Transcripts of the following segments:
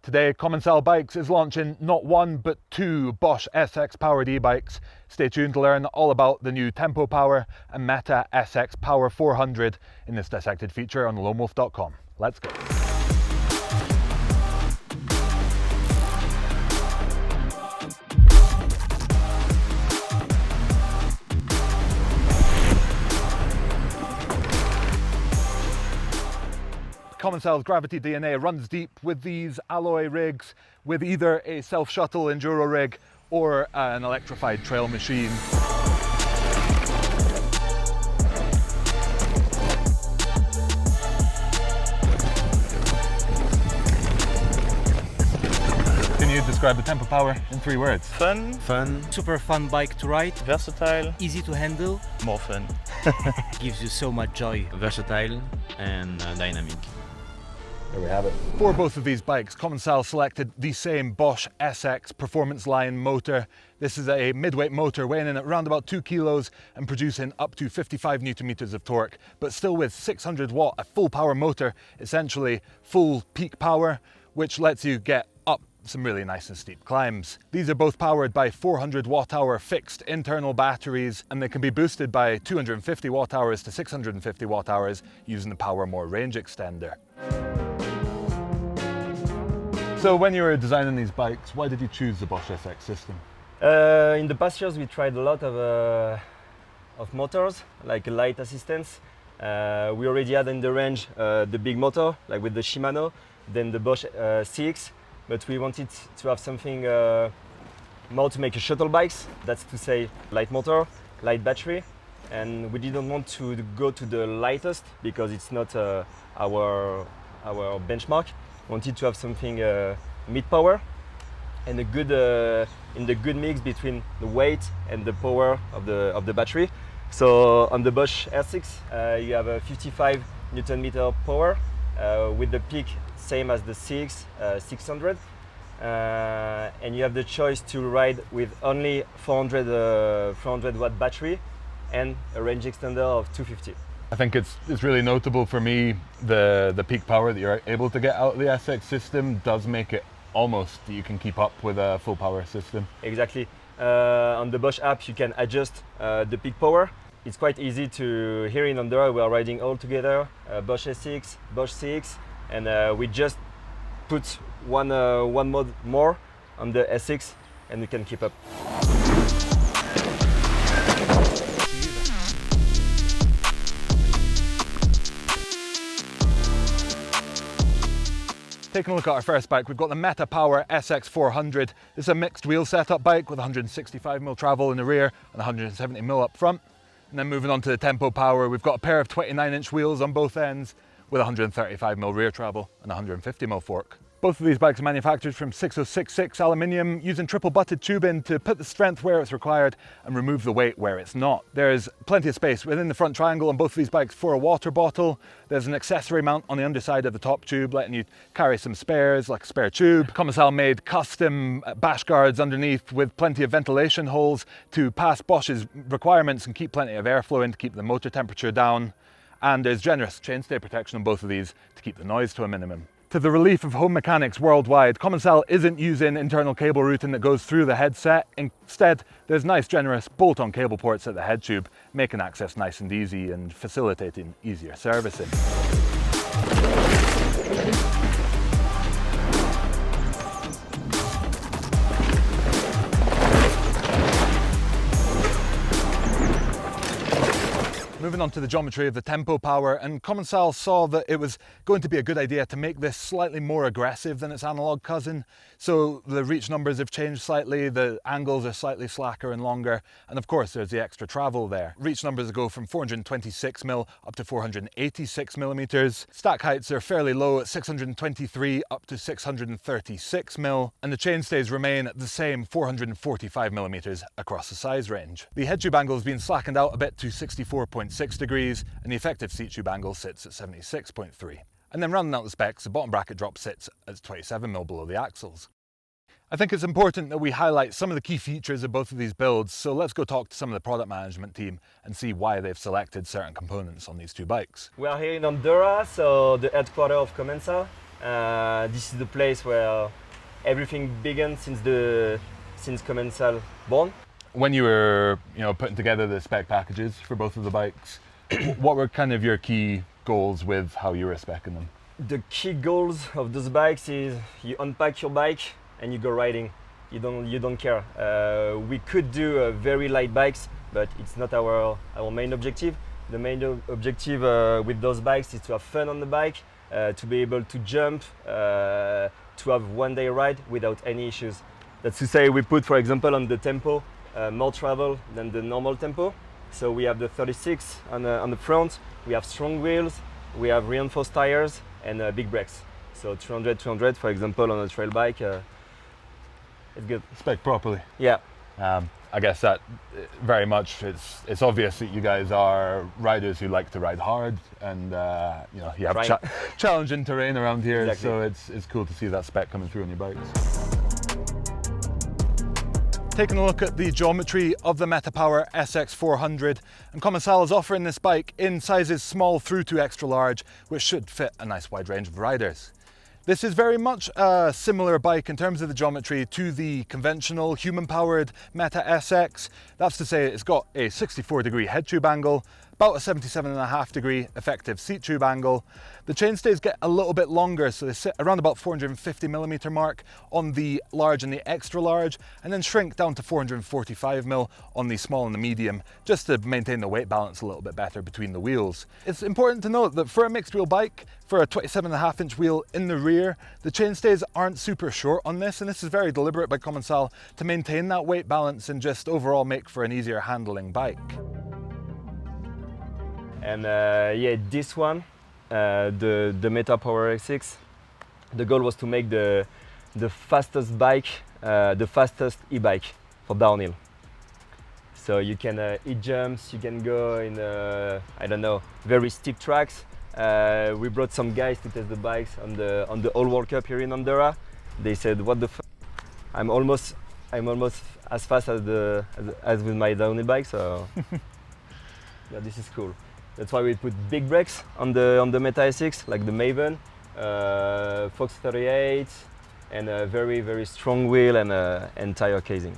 Today, Commencal Bikes is launching not one but two Bosch SX powered e-bikes. Stay tuned to learn all about the new T.E.M.P.O Power and Meta SX Power 400 in this dissected feature on loamwolf.com. Let's go. Commencal's gravity DNA runs deep with these alloy rigs with either a self-shuttle enduro rig or an electrified trail machine. Can you describe the T.E.M.P.O Power in 3 words? Fun. Super fun bike to ride. Versatile. Easy to handle. More fun. Gives you so much joy. Versatile and dynamic. There we have it. For both of these bikes, Commencal selected the same Bosch SX Performance Line motor. This is a midweight motor weighing in at around about 2 kilos and producing up to 55 Newton meters of torque, but still with 600 watt, a full power motor, essentially full peak power, which lets you get up some really nice and steep climbs. These are both powered by 400 watt hour fixed internal batteries, and they can be boosted by 250 watt hours to 650 watt hours using the Power More range extender. So when you were designing these bikes, why did you choose the Bosch SX system? In the past years we tried a lot of motors, like light assistance. We already had in the range the big motor, like with the Shimano, then the Bosch CX, but we wanted to have something more to make a shuttle bikes, that's to say light motor, light battery, and we didn't want to go to the lightest because it's not our benchmark. Wanted to have something mid-power and a good in the good mix between the weight and the power of the battery. So on the Bosch SX you have a 55 Newton meter power with the peak same as the CX 600, and you have the choice to ride with only 400 watt battery and a range extender of 250. I think it's really notable for me, the peak power that you're able to get out of the SX system does make it almost that you can keep up with a full power system. Exactly. On the Bosch app you can adjust the peak power. It's quite easy to, here in enduro we are riding all together, Bosch SX, Bosch CX, and we just put one mode more on the SX and we can keep up. Taking a look at our first bike, we've got the Meta Power SX-400. This is a mixed wheel setup bike with 165mm travel in the rear and 170mm up front. And then moving on to the T.E.M.P.O Power, we've got a pair of 29-inch wheels on both ends with 135mm rear travel and 150mm fork. Both of these bikes are manufactured from 6066 aluminium, using triple butted tubing to put the strength where it's required and remove the weight where it's not. There's plenty of space within the front triangle on both of these bikes for a water bottle. There's an accessory mount on the underside of the top tube, letting you carry some spares, like a spare tube. Commencal made custom bash guards underneath with plenty of ventilation holes to pass Bosch's requirements and keep plenty of airflow in to keep the motor temperature down. And there's generous chainstay protection on both of these to keep the noise to a minimum. To the relief of home mechanics worldwide, Commencal isn't using internal cable routing that goes through the headset. Instead, there's nice generous bolt-on cable ports at the head tube, making access nice and easy and facilitating easier servicing. Moving on to the geometry of the T.E.M.P.O Power, and Commencal saw that it was going to be a good idea to make this slightly more aggressive than its analog cousin. So the reach numbers have changed slightly, the angles are slightly slacker and longer, and of course there's the extra travel there. Reach numbers go from 426mm up to 486mm. Stack heights are fairly low at 623 up to 636mm, and the chainstays remain at the same 445mm across the size range. The head tube angle has been slackened out a bit to 64.6 degrees, and the effective seat tube angle sits at 76.3. And then rounding out the specs, the bottom bracket drop sits at 27mm below the axles. I think it's important that we highlight some of the key features of both of these builds, so let's go talk to some of the product management team and see why they've selected certain components on these two bikes. We are here in Andorra, so the headquarters of Commencal. This is the place where everything began since Commencal born. When you were, putting together the spec packages for both of the bikes, what were kind of your key goals with how you were speccing them? The key goals of those bikes is you unpack your bike and you go riding. You don't care. We could do very light bikes, but it's not our main objective. The main objective with those bikes is to have fun on the bike, to be able to jump, to have one-day ride without any issues. That's to say, we put, for example, on the T.E.M.P.O more travel than the normal T.E.M.P.O. So we have the 36 on the front, we have strong wheels, we have reinforced tires and big brakes. So 200, for example, on a trail bike, it's good. Spec properly. Yeah. I guess that very much it's obvious that you guys are riders who like to ride hard, and you have challenging terrain around here. Exactly. So it's cool to see that spec coming through on your bikes. Taking a look at the geometry of the Meta Power SX-400, and Commencal is offering this bike in sizes small through to extra large, which should fit a nice wide range of riders. This is very much a similar bike in terms of the geometry to the conventional human-powered Meta SX. That's to say it's got a 64-degree head tube angle, about a 77.5-degree effective seat tube angle. The chainstays get a little bit longer, so they sit around about 450mm mark on the large and the extra large, and then shrink down to 445mm on the small and the medium, just to maintain the weight balance a little bit better between the wheels. It's important to note that for a mixed wheel bike, for a 27.5-inch wheel in the rear, the chainstays aren't super short on this, and this is very deliberate by Commencal to maintain that weight balance and just overall make for an easier handling bike. And yeah, this one, the Meta Power SX, the goal was to make the fastest bike, the fastest e-bike for downhill. So you can hit jumps, you can go in, I don't know, very steep tracks. We brought some guys to test the bikes on the All World Cup here in Andorra. They said, "What the f? I'm almost as fast as with my downhill bike." So yeah, this is cool. That's why we put big brakes on the Meta SX, like the Maven, Fox 38, and a very strong wheel and tire casing.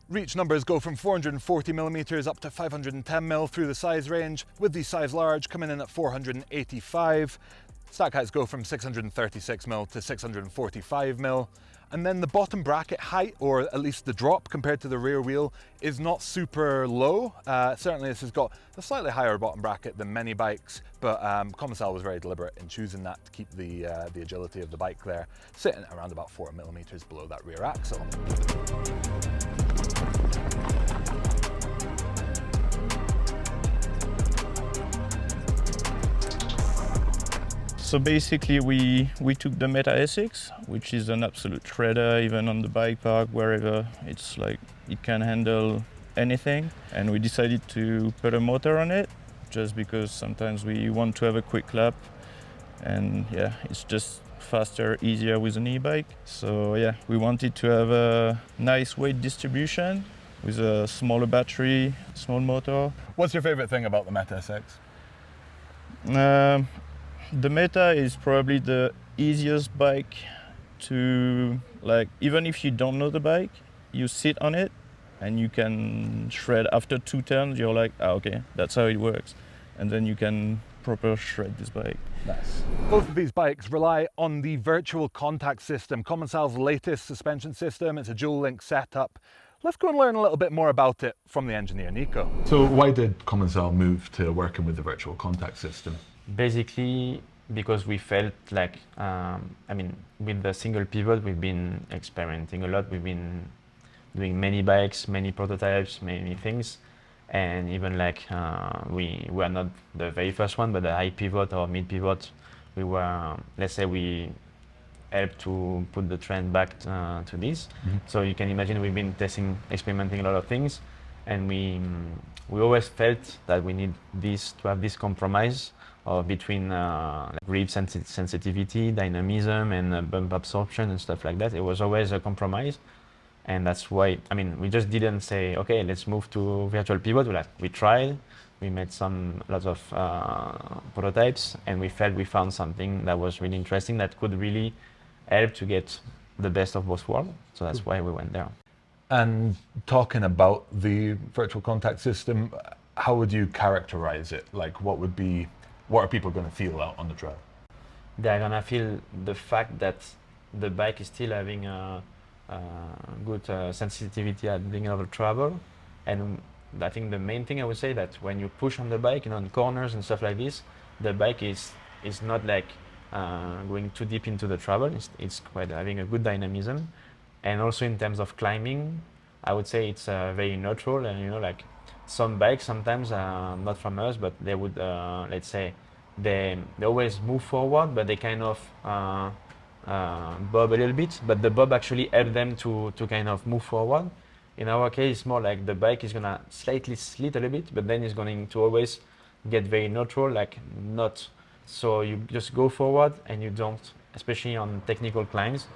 Reach numbers go from 440mm up to 510mm through the size range, with the size large coming in at 485. Stack heights go from 636mm to 645mm. And then the bottom bracket height, or at least the drop compared to the rear wheel, is not super low. Certainly this has got a slightly higher bottom bracket than many bikes, but Commencal was very deliberate in choosing that to keep the agility of the bike there, sitting around about 4mm below that rear axle. So basically we took the Meta SX, which is an absolute shredder, even on the bike park, wherever. It's like it can handle anything, and we decided to put a motor on it just because sometimes we want to have a quick lap, and yeah, it's just faster, easier with an e-bike. So yeah, we wanted to have a nice weight distribution with a smaller battery, small motor. What's your favorite thing about the Meta SX? The Meta is probably the easiest bike to, like, even if you don't know the bike, you sit on it and you can shred. After 2 turns, you're like, okay, that's how it works. And then you can proper shred this bike. Nice. Both of these bikes rely on the virtual contact system, Commencal's latest suspension system. It's a dual link setup. Let's go and learn a little bit more about it from the engineer, Nico. So why did Commencal move to working with the virtual contact system? Basically, because we felt like, with the single pivot, we've been experimenting a lot. We've been doing many bikes, many prototypes, many things. And even like, we were not the very first one, but the high pivot or mid pivot, we were, let's say we helped to put the trend back to this. Mm-hmm. So you can imagine we've been testing, experimenting a lot of things. And we always felt that we need to have this compromise between grip sensitivity, dynamism, and bump absorption and stuff like that. It was always a compromise, and that's why we just didn't say, okay, let's move to virtual pivot. We tried, We made lots of prototypes, and we felt we found something that was really interesting that could really help to get the best of both worlds. So that's why we went there. And talking about the virtual contact system, how would you characterize it? Like, what are people going to feel out on the trail? They're gonna feel the fact that the bike is still having a good sensitivity at being able to travel. And I think the main thing I would say that when you push on the bike, in corners and stuff like this, the bike is not like going too deep into the travel. It's quite having a good dynamism. And also in terms of climbing, I would say it's very neutral. And like some bikes sometimes, not from us, but they would, let's say, they always move forward, but they kind of bob a little bit. But the bob actually helps them to kind of move forward. In our case, it's more like the bike is gonna slightly slit a little bit, but then it's going to always get very neutral, like not. So you just go forward, and you don't, especially on technical climbs,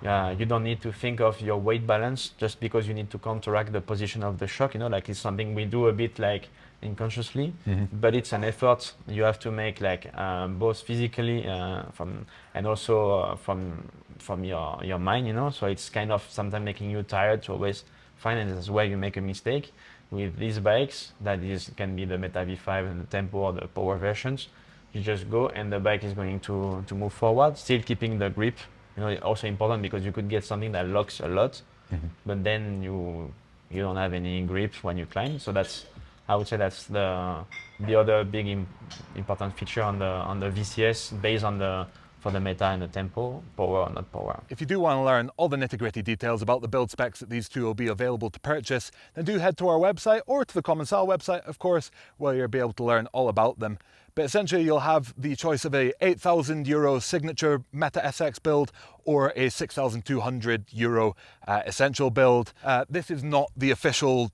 you don't need to think of your weight balance just because you need to counteract the position of the shock. Like it's something we do a bit like unconsciously, but it's an effort you have to make, like both physically and also from your mind. So it's kind of sometimes making you tired to always find, and that's where you make a mistake with these bikes. Can be the Meta V5 and the T.E.M.P.O or the Power versions. You just go, and the bike is going to move forward, still keeping the grip. Also important because you could get something that locks a lot, but then you don't have any grip when you climb. So I would say that's the other big important feature on the VCS based on for the Meta and the T.E.M.P.O, power or not power. If you do want to learn all the nitty-gritty details about the build specs that these two will be available to purchase, then do head to our website or to the Commencal website, of course, where you'll be able to learn all about them. But essentially you'll have the choice of a €8,000 signature Meta SX build or a €6,200 essential build. This is not the official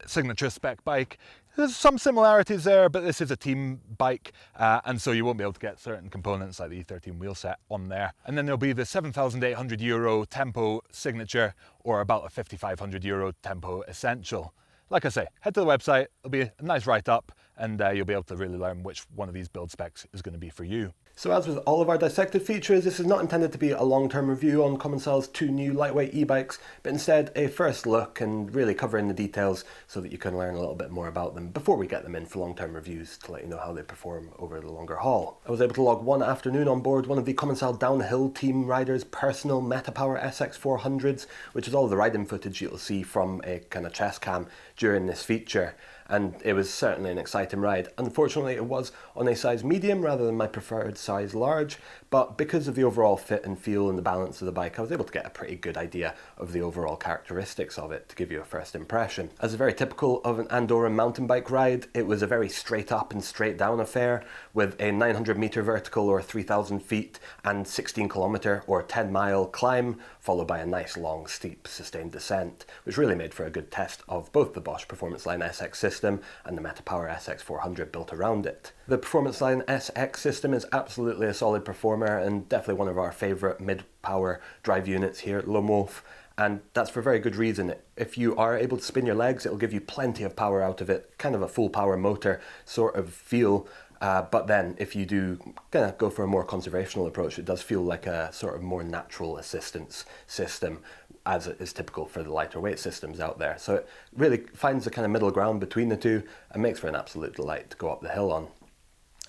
signature spec bike. There's some similarities there, but this is a team bike, and so you won't be able to get certain components like the E13 wheelset on there. And then there'll be the €7,800 T.E.M.P.O signature, or about a €5,500 T.E.M.P.O essential. Like I say, head to the website, it'll be a nice write-up, and you'll be able to really learn which one of these build specs is going to be for you. So as with all of our Dissected features, this is not intended to be a long-term review on Commencal's two new lightweight e-bikes, but instead a first look and really covering the details so that you can learn a little bit more about them before we get them in for long-term reviews to let you know how they perform over the longer haul. I was able to log one afternoon on board one of the Commencal downhill team riders' personal Meta Power SX-400s, which is all the riding footage you'll see from a kind of chest cam during this feature. And it was certainly an exciting ride. Unfortunately, it was on a size medium rather than my preferred size large, but because of the overall fit and feel and the balance of the bike, I was able to get a pretty good idea of the overall characteristics of it to give you a first impression. As very typical of an Andorran mountain bike ride, it was a very straight up and straight down affair with a 900 meter vertical or 3,000 feet and 16 kilometer or 10-mile climb, followed by a nice long steep sustained descent, which really made for a good test of both the Bosch Performance Line SX system and the Meta Power SX-400 built around it. The Performance Line SX system is absolutely a solid performer and definitely one of our favourite mid-power drive units here at Loam, and that's for very good reason. If you are able to spin your legs, it'll give you plenty of power out of it, kind of a full power motor sort of feel. But then if you do kind of go for a more conservational approach, it does feel like a sort of more natural assistance system, as it is typical for the lighter weight systems out there. So it really finds the kind of middle ground between the two and makes for an absolute delight to go up the hill on.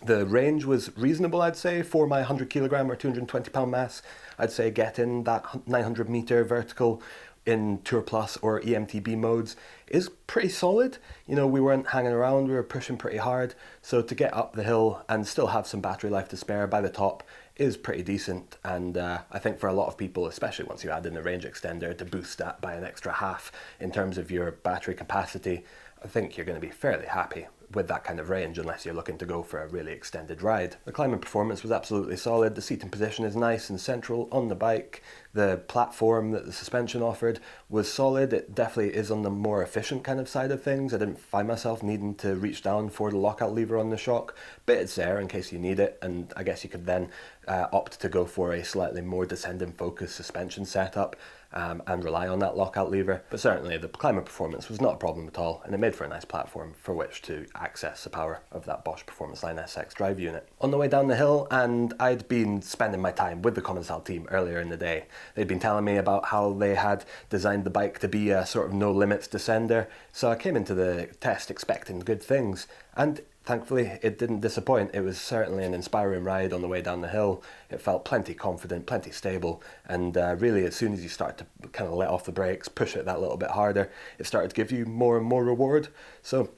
The range was reasonable, I'd say, for my 100 kilogram or 220 pound mass. I'd say getting that 900 meter vertical in Tour Plus or eMTB modes is pretty solid. We weren't hanging around, we were pushing pretty hard. So to get up the hill and still have some battery life to spare by the top is pretty decent. And I think for a lot of people, especially once you add in the range extender to boost that by an extra half in terms of your battery capacity, I think you're going to be fairly happy with that kind of range unless you're looking to go for a really extended ride. The climbing performance was absolutely solid. The seating position is nice and central on the bike. The platform that the suspension offered was solid. It definitely is on the more efficient kind of side of things. I didn't find myself needing to reach down for the lockout lever on the shock, but it's there in case you need it, and I guess you could then opt to go for a slightly more descending focus suspension setup and rely on that lockout lever. But certainly the climate performance was not a problem at all, and it made for a nice platform for which to access the power of that Bosch Performance Line SX drive unit. On the way down the hill, and I'd been spending my time with the Commencal team earlier in the day. They'd been telling me about how they had designed the bike to be a sort of no limits descender, so I came into the test expecting good things, and thankfully it didn't disappoint. It was certainly an inspiring ride on the way down the hill. It felt plenty confident, plenty stable, and really as soon as you start to kind of let off the brakes, push it that little bit harder, it started to give you more and more reward. So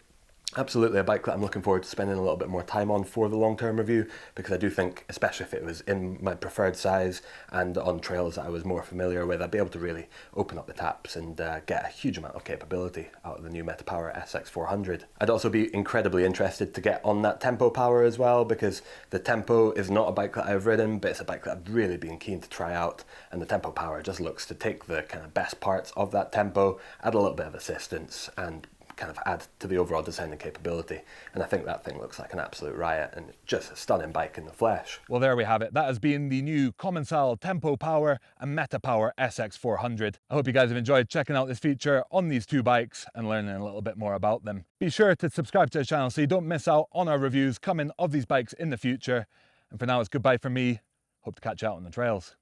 absolutely a bike that I'm looking forward to spending a little bit more time on for the long-term review, because I do think, especially if it was in my preferred size and on trails that I was more familiar with, I'd be able to really open up the taps and get a huge amount of capability out of the new T.E.M.P.O POWER SX-400. I'd also be incredibly interested to get on that T.E.M.P.O power as well, because the T.E.M.P.O is not a bike that I've ridden, but it's a bike that I've really been keen to try out, and the T.E.M.P.O power just looks to take the kind of best parts of that T.E.M.P.O, add a little bit of assistance, and kind of add to the overall descending capability, and I think that thing looks like an absolute riot and just a stunning bike in the flesh. Well, there we have it. That has been the new Commencal T.E.M.P.O Power and T.E.M.P.O Power SX-400. I hope you guys have enjoyed checking out this feature on these two bikes and learning a little bit more about them. Be sure to subscribe to the channel so you don't miss out on our reviews coming of these bikes in the future. And for now, it's goodbye from me. Hope to catch you out on the trails.